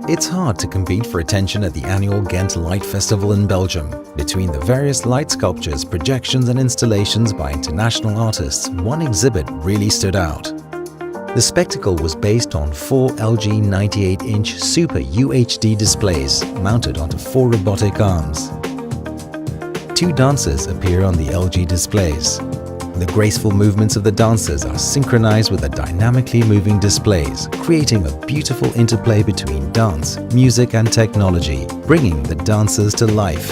It's hard to compete for attention at the annual Ghent Light Festival in Belgium. Between the various light sculptures, projections and installations by international artists, one exhibit really stood out. The spectacle was based on 4 LG 98-inch Super UHD displays mounted onto 4 robotic arms. 2 dancers appear on the LG displays. The graceful movements of the dancers are synchronized with the dynamically moving displays, creating a beautiful interplay between dance, music and technology, bringing the dancers to life.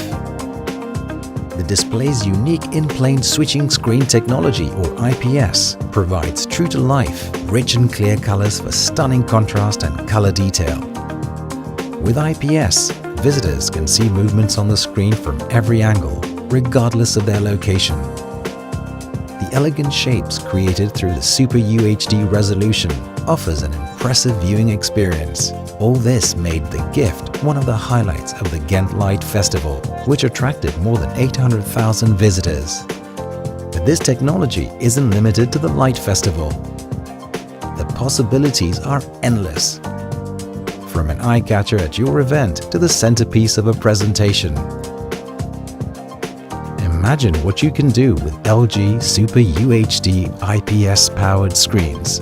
The display's unique in-plane switching screen technology, or IPS, provides true-to-life, rich and clear colors for stunning contrast and color detail. With IPS, visitors can see movements on the screen from every angle, regardless of their location. The elegant shapes created through the Super UHD resolution offers an impressive viewing experience. All this made the gift one of the highlights of the Ghent Light Festival, which attracted more than 800,000 visitors. But this technology isn't limited to the Light Festival. The possibilities are endless. From an eyecatcher at your event to the centerpiece of a presentation. Imagine what you can do with LG Super UHD IPS powered screens.